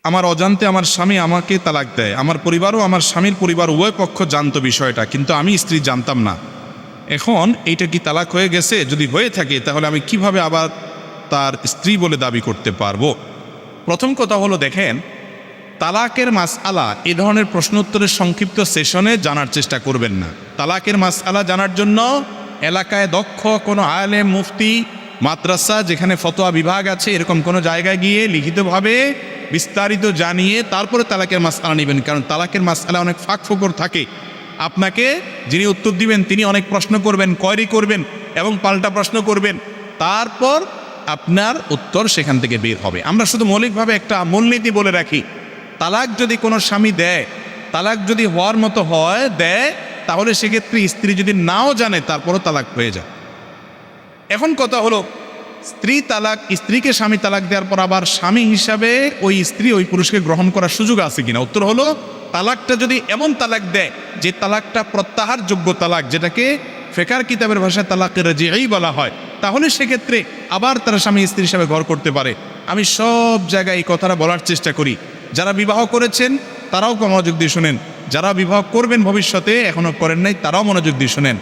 আমার অজান্তে আমার স্বামী আমাকে তালাক দেয়, আমার পরিবারও আমার স্বামীর পরিবার উভয় পক্ষ জানতো বিষয়টা, কিন্তু আমি স্ত্রী জানতাম না। এখন এইটা কি তালাক হয়ে গেছে? যদি হয়ে থাকে তাহলে আমি কিভাবে আবার তার স্ত্রী বলে দাবি করতে পারবো? প্রথম কথা হলো, দেখেন, তালাকের মাসআলা এ ধরনের প্রশ্ন উত্তরের সংক্ষিপ্ত সেশনে জানার চেষ্টা করবেন না। তালাকের মাসআলা জানার জন্য এলাকায় দক্ষ কোনো আলেম, মুফতি, মাদ্রাসা, যেখানে ফতোয়া বিভাগ আছে, এরকম কোনো জায়গায় গিয়ে লিখিতভাবে বিস্তারিত জানিয়ে তারপরে তালাকের মাসআলা নেবেন। কারণ তালাকের মাসআলা অনেক ফাঁক ফোকর থাকে। আপনাকে যিনি উত্তর দিবেন তিনি অনেক প্রশ্ন করবেন, কোয়েরি করবেন এবং পাল্টা প্রশ্ন করবেন, তারপর আপনার উত্তর সেখান থেকে বের হবে। আমরা শুধু মৌলিকভাবে একটা মূলনীতি বলে রাখি, তালাক যদি কোনো স্বামী দেয়, তালাক যদি হওয়ার মতো দেয়, তাহলে সেক্ষেত্রে স্ত্রী যদি নাও জানে তারপরও তালাক হয়ে যায়। এখন কথা হলো, স্ত্রীকে স্বামী তালাক দেওয়ার পর আবার স্বামী হিসাবে ওই স্ত্রী ওই পুরুষকে গ্রহণ করার সুযোগ আছে কিনা? উত্তর হলো, তালাকটা যদি এমন তালাক দেয় যে তালাকটা প্রত্যাহারযোগ্য তালাক, যেটাকে ফিকহ কিতাবের ভাষায় তালাকে রাজিঈ বলা হয়, তাহলে সেক্ষেত্রে আবার তারা স্বামী স্ত্রী হিসাবে ঘর করতে পারে। আমি সব জায়গায় এই কথাটা বলার চেষ্টা করি, যারা বিবাহ করেছেন তারাও মনোযোগ দিয়ে শোনেন, যারা বিবাহ করবেন ভবিষ্যতে এখনো করেন নাই তারাও মনোযোগ দিয়ে শোনেন।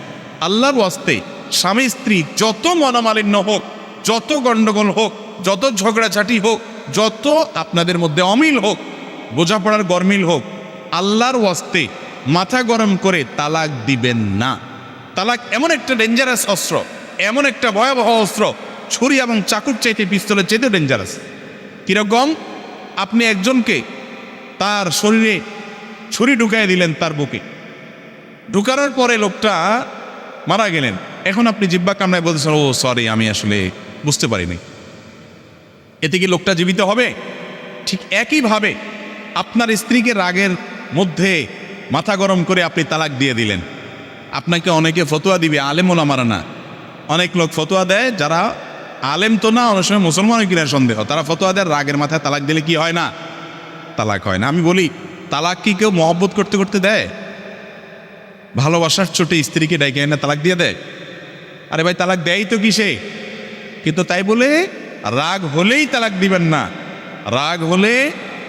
আল্লাহর ওয়াস্তে স্বামী স্ত্রী যত মনোমালিন্য হোক, যত গণ্ডগোল হোক, যত ঝগড়াঝাটি হোক, যত আপনাদের মধ্যে অমিল হোক, বোঝাপড়ার গরমিল হোক, আল্লাহর ওয়াস্তে মাথা গরম করে তালাক দিবেন না। তালাক এমন একটা ডেঞ্জারাস অস্ত্র, এমন একটা ভয়াবহ অস্ত্র, ছুরি এবং চাকুর চাইতে পিস্তলের চাইতে ডেঞ্জারাস। কিরকম? আপনি একজনকে তার শরীরে ছুরি ঢুকাই দিলেন, তার বুকে ঢুকানোর পরে লোকটা মারা গেলেন। এখন আপনি জিহ্বা কামড়ায় বলতেছেন, ও সরি, আমি আসলে বুঝতে পারিনি। এতে কি লোকটা জীবিত হবে? ঠিক একইভাবে আপনার স্ত্রীকে রাগের মধ্যে মাথা গরম করে আপনি তালাক দিয়ে দিলেন। আপনাকে অনেকে ফতোয়া দিবে, আলেম ওলামারা না, অনেক লোক ফতোয়া দেয় যারা আলেম তো না, অনেক সময় মুসলমানও কিনা সন্দেহ, তারা ফতোয়া দেয় রাগের মাথায় তালাক দিলে কি হয় না? তালাক হয় না। আমি বলি, তালাক কি কেউ মহব্বত করতে করতে দেয়? ভালোবাসার চোটে স্ত্রীকে ডাইকে এনে তালাক দিয়ে দেয়? আরে ভাই, তালাক দেয় তো কিসে? কিন্তু তাই বলে রাগ হলেই তালাক দিবেন না। রাগ হলে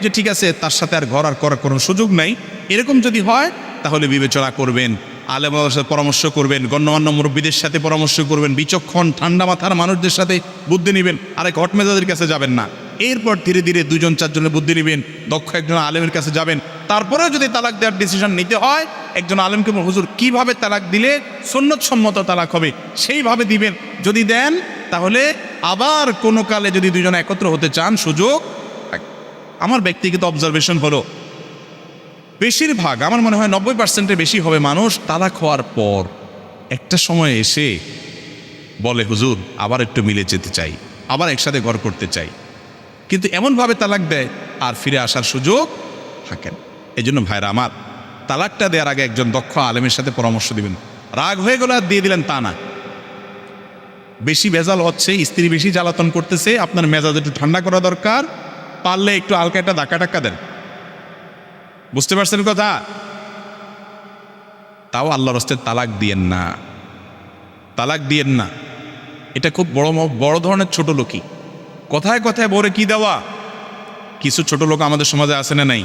যে ঠিক আছে তার সাথে আর ঘর আর করার কোনো সুযোগ নাই, এরকম যদি হয় তাহলে বিবেচনা করবেন, আলেমদের সাথে পরামর্শ করবেন, গণ্যমান্য মুরব্বীদের সাথে পরামর্শ করবেন, বিচক্ষণ ঠান্ডা মাথার মানুষদের সাথে বুদ্ধি নেবেন, আরেক হটমেজাদের কাছে যাবেন না। এরপর ধীরে ধীরে 2জন 4জনের বুদ্ধি নেবেন, দক্ষ একজন আলেমের কাছে যাবেন। তারপরেও যদি তালাক দেওয়ার ডিসিশন নিতে হয়, একজন আলেমকে হুজুর কিভাবে তালাক দিলে সুন্নত সম্মত তালাক হবে সেইভাবে দিবেন। যদি দেন তাহলে আবার কোনো কালে যদি 2জন একত্র হতে চান সুযোগ। আমার ব্যক্তিগত অবজারভেশন হলো, বেশিরভাগ, আমার মনে হয় 90%-এর বেশি হবে মানুষ তালাক হওয়ার পর একটা সময় এসে বলে, হুজুর আবার একটু মিলে যেতে চাই, আবার একসাথে ঘর করতে চাই, কিন্তু এমনভাবে তালাক দেয় আর ফিরে আসার সুযোগ থাকে না। এই জন্য ভাইরা আমার, তালাকটা দেওয়ার আগে একজন দক্ষ আলেমের সাথে পরামর্শ দিবেন। রাগ হয়ে গেলে আর দিয়ে দিলেন তা না। বেশি ভেজাল হচ্ছে, স্ত্রী বেশি জ্বালাতন করতেছে, আপনার মেজাজ একটু ঠান্ডা করা দরকার, পারলে একটু হালকা একটা ধাক্কা টাক্কা দেন। বুঝতে পারছেন কথা? তাও আল্লাহর রাস্তায় তালাক দিয়েন না, তালাক দিয়েন না। এটা খুব বড় ধরনের ছোট লোকই। কথায় কথায় বলে কি দেওয়া? কিছু ছোট লোক আমাদের সমাজে আছে না নাই?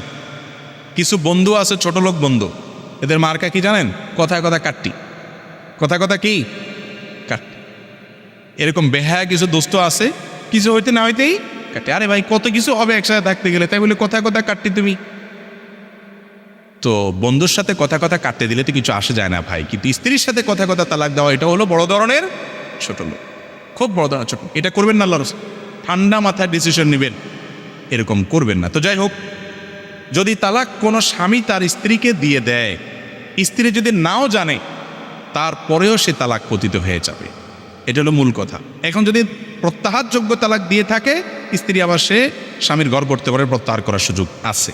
কিছু বন্ধু আছে, ছোট লোক বন্ধু, এদের মার্কা কি জানেন? কথায় কথা কাটটি, কথায় কথা কি কাটটি। এরকম বেহায়া কিছু দোস্ত আছে, কিছু হইতে না হইতেই কাটে। আরে ভাই, কত কিছু হবে একসাথে থাকতে গেলে, তাই বলে কথায় কথা কাটটি তুমি? তো বন্ধুর সাথে কথা কথা কাটতে দিলে তো কিছু আসে যায় না ভাই, কিন্তু স্ত্রীর সাথে কথা কথা তালাক দেওয়া, এটা হলো বড় ধরনের ছোট লোক, খুব বড় ধরনের ছোট। এটা করবেন না আল্লাহর রাস্তায়, ঠান্ডা মাথায় ডিসিশন নেবেন, এরকম করবেন না। তো যাই হোক, যদি তালাক কোনো স্বামী তার স্ত্রীকে দিয়ে দেয়, স্ত্রী যদি নাও জানে তারপরেও সে তালাক পতিত হয়ে যাবে, এটা হলো মূল কথা। এখন যদি প্রত্যাহারযোগ্য তালাক দিয়ে থাকে, স্ত্রী আবার সে স্বামীর ঘর করতে পারে, প্রত্যাহার করার সুযোগ আছে।